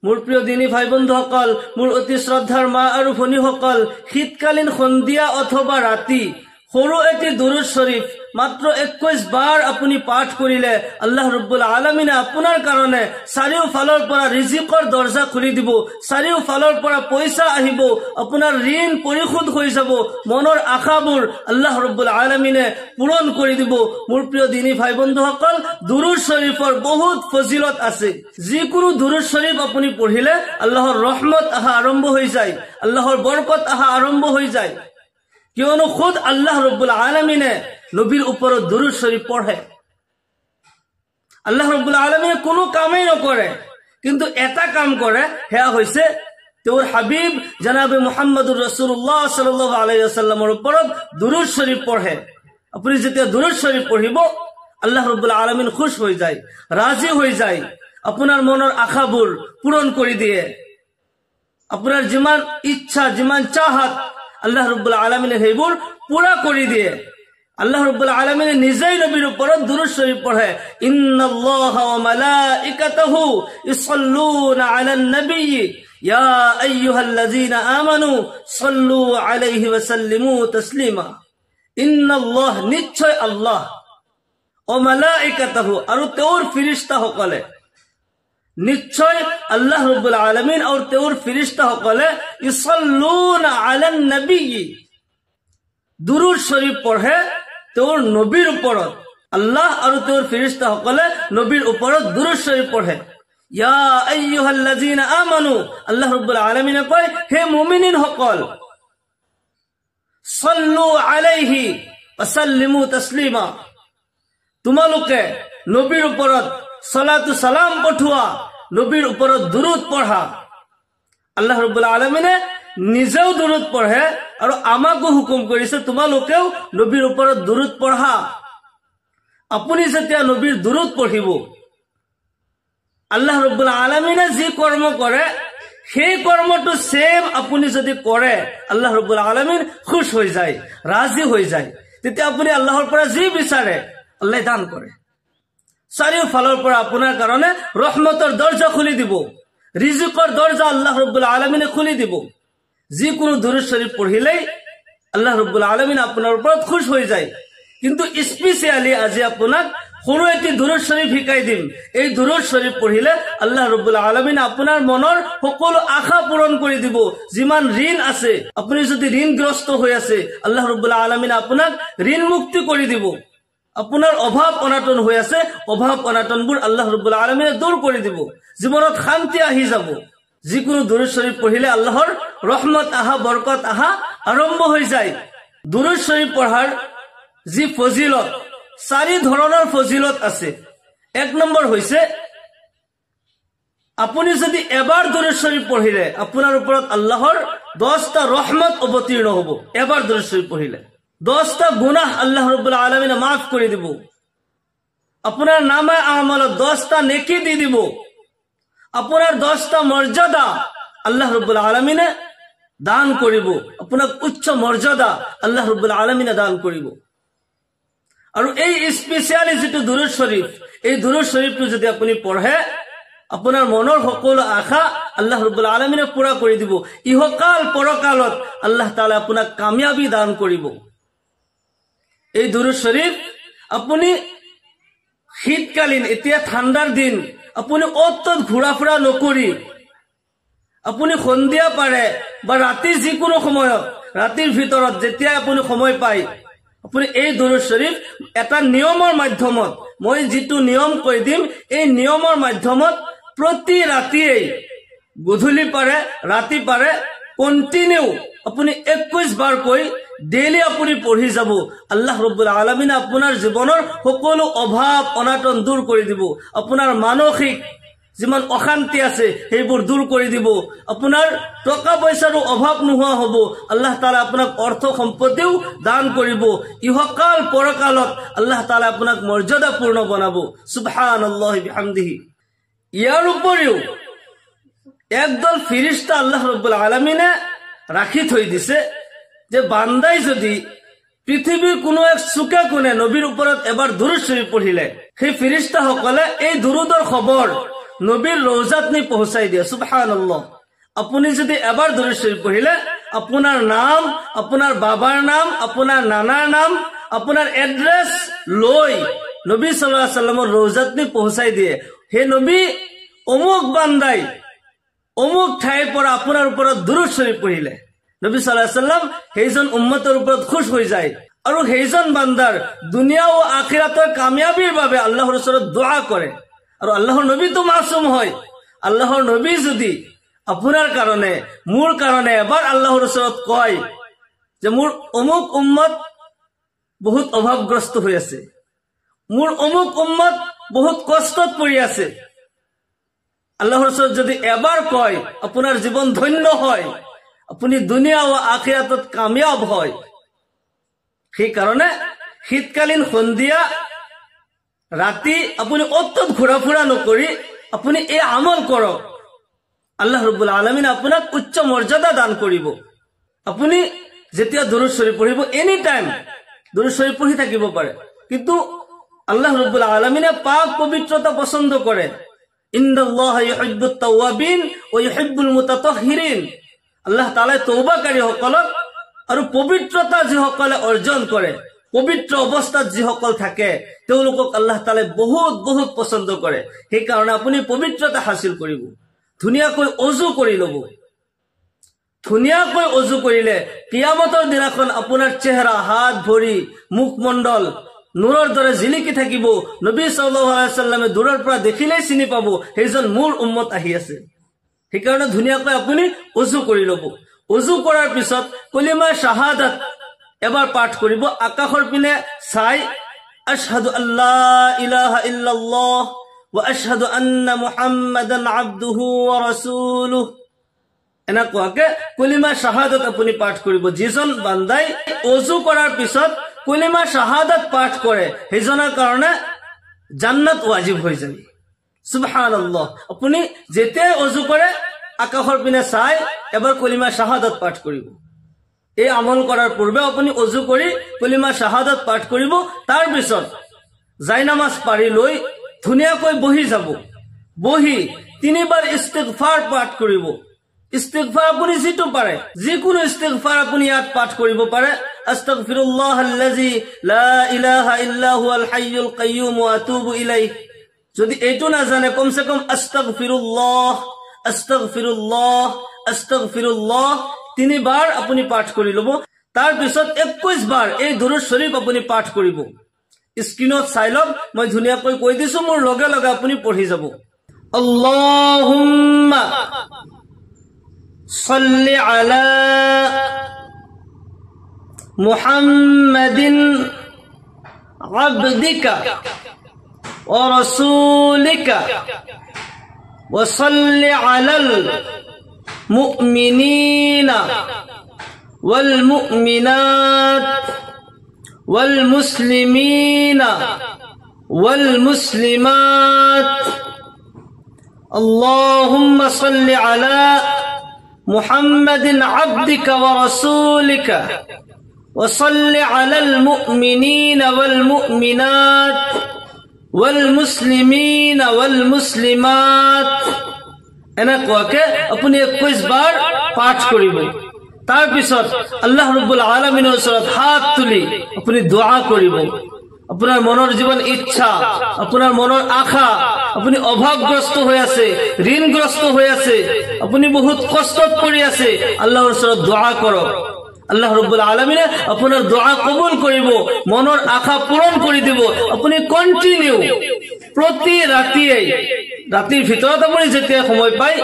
মোৰ প্ৰিয় দিনী ভাই বন্ধুসকল, মোৰ অতি শ্ৰদ্ধাৰ মা আৰু ভনীসকল, শীতকালীন সন্ধিয়া অথবা ৰাতি সৰু এটি দুৰুদ শৰীফ মাত্ৰ 21 বাৰ আপুনি পাঠ কৰিলে আল্লাহ ৰব্বুল আলামিনে আপোনাৰ কাৰণে চাৰিওফালৰ পৰা ৰিজিকৰ দৰ্জা খুলি দিব, চাৰিওফালৰ পৰা পইচা আহিব, আপোনাৰ ঋণ পৰিশোধ হৈ যাব, মনৰ আশাবোৰ আল্লাহ ৰব্বুল আলামিনে পূৰণ কৰি দিব। মোৰ প্ৰিয় দিনী ভাই বন্ধুসকল, দুৰুদ শৰীফৰ বহুত ফজিলত আছে। যিকোনো দুৰুদ শৰীফ আপুনি পঢ়িলে আল্লাহৰ ৰহমত আহা আৰম্ভ হৈ যায়, আল্লাহৰ বৰকত আহা আৰম্ভ হৈ যায়। কিয়নো খুদ আল্লাহ ৰব্বুল আলামিনে নবীৰ ওপৰত দুৰুদ শৰীফ পঢ়ে। আল্লাহ ৰব্বুল আলামিনে কোনো কামেই নকৰে, কিন্তু এটা কাম কৰে, সেয়া হৈছে তেওঁৰ হাবিব জনাবে মুহাম্মদুৰ ৰাসূলুল্লাহ সাল্লাল্লাহু আলাইহি ওয়াসাল্লামৰ ওপৰত দুৰুদ শৰীফ পঢ়ে। আপুনি যেতিয়া দুৰুদ শৰীফ পঢ়িব আল্লাহ ৰব্বুল আলামিন খুশ হৈ যায়, ৰাজি হৈ যায়, আপোনাৰ মনৰ আশাবোৰ পূৰণ কৰি দিয়ে। আপোনাৰ যিমান ইচ্ছা, যিমান চাহত আল্লাহ ৰব্বুল আলামিনে সেইবোৰ পুৰা কৰি দিয়ে। আল্লাহ ৰব্বুল আলামিনে নিজেই নবীৰ ওপৰত দুৰুদ শৰীফ পঢ়ে। ইন্নাল্লাহা ওয়া মালাইকাতাহু ইছল্লুনা আলান নবী ইয়া আইয়ুহাল্লাযীনা আমানু সাল্লু আলাইহি ওয়া সাল্লিমু তাসলিমা। ইন্নাল্লাহ, নিশ্চয় আল্লাহ, ওয়া মালাইকাতাহু, আৰু তেওঁৰ ফেৰেশতাসকলে, নিশ্চয় আল্লাহ ৰব্বুল আলামিন আৰু তেওঁৰ ফেৰেশতাসকলে ইছল্লুনা আলান নবী, দুৰুদ শৰীফ পঢ়ে তেওঁৰ নবীৰ ওপৰত। আল্লাহ আৰু তেওঁৰ ফেৰেশতাসকলে নবীৰ ওপৰত দুৰুদ শৰীফ পঢ়ে। ইয়া আইয়ুহাল্লাযীনা আমানু, আল্লাহ ৰব্বুল আলামিনে কয়, হে মুমিনিন সকল, সাল্লু আলাইহি ওয়া সাল্লিমু তাসলিমা, তোমালোকে নবীৰ ওপৰত সালাতু সালাম পঠোৱা, নবীৰ ওপৰত দুৰুদ পঢ়া। আল্লাহ ৰব্বুল আলামিনে নিজেও দুৰুদ পঢ়ে আৰু আমাকো হুকুম কৰিছে তোমালোকেও নবীৰ ওপৰত দুৰুদ পঢ়া। আপুনি যেতিয়া নবীৰ দুৰুদ পঢ়িব, আল্লাহ ৰব্বুল আলামিনে যি কৰ্ম কৰে সেই কৰ্মটো সেম আপুনি যদি কৰে আল্লাহ ৰব্বুল আলামিন খুশ হৈ যায়, ৰাজি হৈ যায়। তেতিয়া আপুনি আল্লাহৰ পৰা যি বিচাৰে আল্লাহ দান কৰে। চাৰিওফালৰ পৰা আপোনাৰ কাৰণে ৰহমতৰ দৰ্জা খুলি দিব, ৰিজিকৰ দৰ্জা আল্লাহ ৰব্বুল আলামিনে খুলি দিব। যিকোনো দুৰুদ শৰীফ পঢ়িলেই আল্লাহ ৰব্বুল আলামিন আপোনাৰ ওপৰত খুশ হৈ যায়। কিন্তু স্পেচিয়ালি আজি আপোনাক সৰু এটি দুৰুদ শৰীফ শিকাই দিম। এই দুৰুদ শৰীফ পঢ়িলে আল্লাহ ৰব্বুল আলামিন আপোনাৰ মনৰ সকলো আশা পূৰণ কৰি দিব। যিমান ঋণ আছে, আপুনি যদি ঋণগ্ৰস্ত হৈ আছে, আল্লাহ ৰব্বুল আলামিন আপোনাক ঋণ মুক্তি কৰি দিব। আপোনাৰ অভাৱ অনাটন হৈ আছে, অভাৱ অনাটনবোৰ আল্লাহ ৰব্বুল আলামিনে দূৰ কৰি দিব। জীৱনত শান্তি আহি যাব। যিকোনো দুৰুদ শৰীফ পঢ়িলে আল্লাহৰ ৰহমত আহা, বৰকত আহা আৰম্ভ হৈ যায়। দুৰুদ শৰীফ পঢ়াৰ যি ফজিলত, 4 ধৰণৰ ফজিলত আছে। 1 নম্বৰ হৈছে, আপুনি যদি এবাৰ দুৰুদ শৰীফ পঢ়িলে আপোনাৰ ওপৰত আল্লাহৰ 10টা ৰহমত অৱতীৰ্ণ হ'ব। এবাৰ দুৰুদ শৰীফ পঢ়িলে 10টা গুনাহ আল্লাহ ৰব্বুল আলামিনে মাফ কৰি দিব। আপোনাৰ নামে আমালত 10টা নেকি দি দিব। আপোনাৰ 10টা মৰ্যাদা আল্লাহ ৰব্বুল আলামিনে দান কৰিব। আপোনাক উচ্চ মৰ্যাদা আল্লাহ ৰব্বুল আলামিনে দান কৰিব। আৰু এই স্পেচিয়ালি যিটো দুৰুদ শৰীফ, এই দুৰুদ শৰীফটো যদি আপুনি পঢ়ে আপোনাৰ মনৰ সকলো আশা আল্লাহ ৰব্বুল আলামিনে পুৰা কৰি দিব। ইহকাল পৰকালত আল্লাহ তাআলা আপোনাক কামিয়াবি দান কৰিব। এই দুৰুদ শৰীফ আপুনি শীতকালীন, এতিয়া ঠাণ্ডাৰ দিন, আপুনি অত ঘূৰা ফুৰা নকৰি আপুনি সন্ধিয়া পাৰে বা ৰাতি যিকোনো সময়ত, ৰাতিৰ ভিতৰত যেতিয়া আপুনি সময় পায়, আপুনি এই দুৰুদ শৰীফ এটা নিয়মৰ মাধ্যমত, মই যিটো নিয়ম কৈ দিম, এই নিয়মৰ মাধ্যমত প্ৰতি ৰাতিয়ে, গধূলি পাৰে, ৰাতি পাৰে, কণ্টিনিউ আপুনি 21 বাৰ কৈ ডেইলি আপুনি পঢ়ি যাব। আল্লাহ ৰব্বুল আলামিনে আপোনাৰ জীৱনৰ সকলো অভাৱ অনাটন দূৰ কৰি দিব। আপোনাৰ মানসিক যিমান অশান্তি আছে সেইবোৰ দূৰ কৰি দিব। আপোনাৰ টকা পইচাৰো অভাৱ নোহোৱা হ'ব। আল্লাহ তাআলা আপোনাক অৰ্থ সম্পত্তিও দান কৰিব। ইহকাল পৰকালত আল্লাহ তাআলা আপোনাক মৰ্যাদাপূৰ্ণ বনাব। সুবহানাল্লাহি বিহামদিহি। ইয়াৰ উপৰিও একদল ফেৰেশতা আল্লাহ ৰব্বুল আলামিনে ৰাখি থৈ দিছে যে বান্দাই যদি পৃথিৱীৰ কোনো এক চুকে কোণে নবীৰ ওপৰত এবাৰ দুৰুদ শৰীফ পঢ়িলে, সেই ফেৰেশতাসকলে এই দুৰুদৰ খবৰ নবীৰ ৰওজাত নি পहुঁচাই দিয়ে সুবহানাল্লাহ আপুনি যদি এবাৰ দুৰুদ শৰীফ পঢ়িলে আপোনাৰ নাম আপোনাৰ বাবাৰ নাম আপোনাৰ নানাৰ নাম আপোনাৰ এড্ৰেছ লৈ নবী সাল্লাল্লাহু আলাইহি সাল্লামৰ ৰওজাত নি পহুঁচাই দিয়ে হে নবী অমুক বান্দাই অমুক ঠাইৰ পৰা আপোনাৰ ওপৰত দুৰুদ শৰীফ পঢ়িলে নবী সাল্লাল্লাহু আলাইহি সাল্লাম সেইজন উম্মতৰ ওপৰত খুশ হৈ যায় আৰু সেইজন বান্দাৰ দুনিয়া ও আখিৰাতৰ কামিয়াবিৰ বাবে আল্লাহৰ ওচৰত দোয়া কৰে আৰু আল্লাহৰ নবী তো মাসুম হয় আল্লাহৰ নবী যদি আপোনাৰ কাৰণে মোৰ কাৰণে এবাৰ আল্লাহৰ ওচৰত কয় যে মোৰ অমুক উম্মত বহুত অভাৱগ্ৰস্ত হৈ আছে মোৰ অমুক উম্মত বহুত কষ্টত পৰি আছে আল্লাহৰ ওচৰত যদি এবাৰ কয় আপোনাৰ জীৱন ধন্য হয় আপুনি দুনিয়া ও আখিৰাতত কামিয়াব হয় সেই কাৰণে শীতকালীন সন্ধিয়া ৰাতি আপুনি অত্যন্ত ঘোৰা ফুৰা নকৰি আপুনি এই আমল কৰক আল্লাহ ৰাব্বুল আলামিন আপোনাক উচ্চ মৰ্যাদা দান কৰিব আপুনি যেতিয়া দুৰুদ শৰীফ পঢ়িব এনি টাইম দুৰুদ শৰীফ পঢ়ি থাকিব পাৰে কিন্তু আল্লাহ ৰাব্বুল আলামিনে পাক পবিত্ৰতা পছন্দ কৰে ইন্নাল্লাহা ইউহিব্বুত তাওয়াবিন ওয়া ইউহিব্বুল মুতাতাহহিৰিন আল্লাহ তাআলা তওবাকাৰী সকলক আৰু পবিত্ৰতা যিসকলে অৰ্জন কৰে পবিত্ৰ অৱস্থাত যিসকল থাকে তেওঁলোকক আল্লাহ তাআলাই বহুত বহুত পছন্দ কৰে সেই কাৰণে আপুনি পবিত্ৰতা হাসিল কৰিব ধুনিয়াকৈ ওযু কৰি লব ধুনিয়াকৈ ওযু কৰিলে কিয়ামতৰ দিনাখন আপোনাৰ চেহাৰা হাত ভৰি মুখমণ্ডল নূৰৰ দৰে জিলিকি থাকিব নবী সাল্লাল্লাহু আলাইহি ওয়াসাল্লামে দূৰৰ পৰা দেখিলে চিনি পাব সেইজন মূল উম্মত আহি আছে সেই কাৰণে ধুনিয়াকৈ আপুনি ওযু কৰি লব ওযু কৰাৰ পিছত কলিমা শাহাদাত এবাৰ পাঠ কৰিব আকাশৰ পিনে চাই আশহাদু আল্লা ইলাহা ইল্লাল্লাহ ওয়া আশহাদু আন্না মুহাম্মাদান আবদুহু ওয়া রাসূলুহু এনেকুৱাকে কলিমা শাহাদাত আপুনি পাঠ কৰিব যিজন বান্দাই ওযু কৰাৰ পিছত কলিমা শাহাদাত পাঠ কৰে সেইজনৰ কাৰণে জান্নাত ওয়াজিব হৈ যায় সুবহানাল্লাহ আপুনি যেতিয়া ওযু কৰে আকাশৰ পিনে চাই এবাৰ কলিমা শাহাদাত পাঠ কৰিব এই আমল কৰাৰ পূৰ্বে আপুনি ওযু কৰি কলিমা শাহাদাত পাঠ কৰিব তাৰ পিছত জায়নামাজ পাৰি লৈ ধুনিয়াকৈ বহি যাব বহি তিনিবাৰ ইস্তিগফাৰ পাঠ কৰিব ইস্তিগফাৰ আপুনি যেটো পাৰে যিকোনো ইস্তিগফাৰ আপুনি ইয়াত পাঠ কৰিব পাৰে আস্তাগফিৰুল্লাহাল্লাযী লা ইলাহা ইল্লা হুৱাল হাইয়ুল কাইয়্যুম ওয়া আতুবু ইলাইহি যদি এইটো না জানে কমসে কম আস্তাগফিরুল্লাহ আস্তাগফিরুল্লাহ আস্তাগফিরুল্লাহ তিনিবাৰ আপুনি পাঠ কৰি লব তাৰ পিছত 21 বাৰ এই দুৰুদ শৰীফ আপুনি পাঠ কৰিব স্ক্ৰিনত চাই লওক মই ধুনিয়াকৈ কৈ দিছো মোৰ লগে লগে আপুনি পঢ়ি যাব আল্লাহুম্মা সাল্লি আলা মুহাম্মাদিন আবদিকা ওয়া রাসূলিকা ওয়া সাল্লি আলাল মুমিনিনা ওয়াল মুমিনাত ওয়াল মুসলিমিনা ওয়াল মুসলিমাত আল্লাহুম্মা সাল্লি আলা মুহাম্মাদিন আবদিকা ওয়া রাসূলিকা ওয়া সাল্লি আলাল মুমিনিনা ওয়াল মুমিনাত ওয়াল মুসলিমিনা ওয়াল মুসলিমাত এনেকুৱাকে আপুনি 21 বাৰ পাঠ কৰিব তাৰ পিছত আল্লাহ ৰাব্বুল আলামিনৰ ওচৰত হাত তুলি আপুনি দোয়া কৰিব আপোনাৰ মনৰ জীৱন ইচ্ছা আপোনাৰ মনৰ আশা আপুনি অভাৱগ্ৰস্ত হৈ আছে ঋণগ্ৰস্ত হৈ আছে আপুনি বহুত কষ্টত পৰি আছে আল্লাহৰ ওচৰত দোয়া কৰক আল্লাহ ৰাব্বুল আলামিনে আপোনাৰ দোয়া কবুল কৰিব মনৰ আশা পূৰণ কৰি দিব আপুনি কন্টিনিউ প্ৰতি ৰাতিৰ ভিতৰত আপুনি যেতিয়া সময় পায়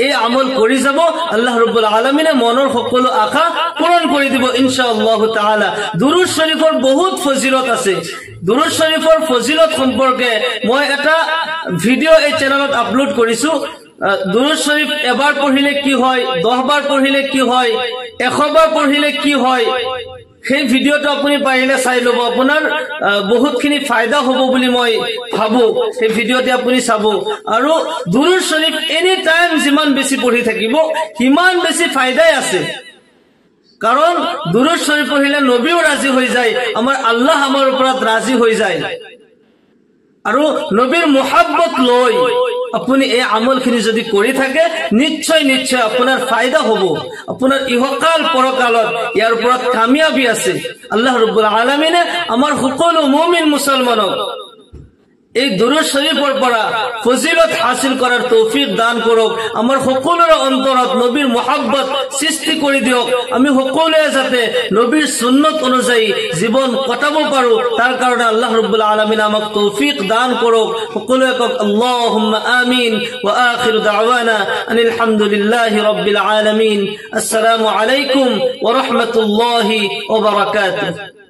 এই আমল কৰি যাব আল্লাহ ৰাব্বুল আলামিনে মনৰ সকলো আশা পূৰণ কৰি দিব ইনশাআল্লাহ তাআলা দুৰুদ শৰীফৰ বহুত ফজিলত আছে দুৰুদ শৰীফৰ ফজিলত সম্পৰ্কে মই এটা ভিডিও এই চেনেলত আপলোড কৰিছো দুৰুদ শৰীফ এবাৰ পঢ়িলে কি হয় 10 বাৰ পঢ়িলে কি হয় 100 বাৰ পঢ়িলে কি হয় সেই ভিডিওটো আপুনি পাৰিলে চাই লব আপোনাৰ বহুতখিনি ফায়দা হ'ব বুলি মই ভাবো সেই ভিডিওতে আপুনি চাব আৰু দুৰুদ শৰীফ এনি টাইম যিমান বেছি পঢ়ি থাকিব কিমান বেছি ফায়দাই আছে কাৰণ দুৰুদ শৰীফ পঢ়িলে নবীও ৰাজি হৈ যায় আমাৰ আল্লাহ আমাৰ ওপৰত ৰাজি হৈ যায় আৰু নবীৰ মুহাব্বত লৈ আপুনি এই আমলখিনি যদি কৰি থাকে নিশ্চয় নিশ্চয় আপোনাৰ ফায়দা হ'ব আপোনাৰ ইহকাল পৰকালত ইয়াৰ ওপৰত কামিয়াবি আছে আল্লাহ ৰাব্বুল আলামিনে আমাৰ সকলো মুমিন মুছলমানক এই দুৰূদ শৰীফৰ পৰা ফজিলত হাসিল কৰাৰ তৌফিক দান কৰক আমাৰ সকলোৰে অন্তৰত নবীৰ মহব্বত সৃষ্টি কৰি দিয়ক আমি সকলোৱে যাতে নবীৰ সুন্নত অনুযায়ী জীৱন কটাব পাৰো তাৰ কাৰণে আল্লাহ ৰাব্বুল আলামিন আমাক তৌফিক দান কৰক সকলোৱে কক আল্লাহুম্মা আমিন ওয়া আখিৰু দাওয়ানা আনিল হামদুলিল্লাহি ৰাব্বিল আলামিন আসসালামু আলাইকুম ওয়া ৰাহমাতুল্লাহি ওয়া বাৰাকাতুহু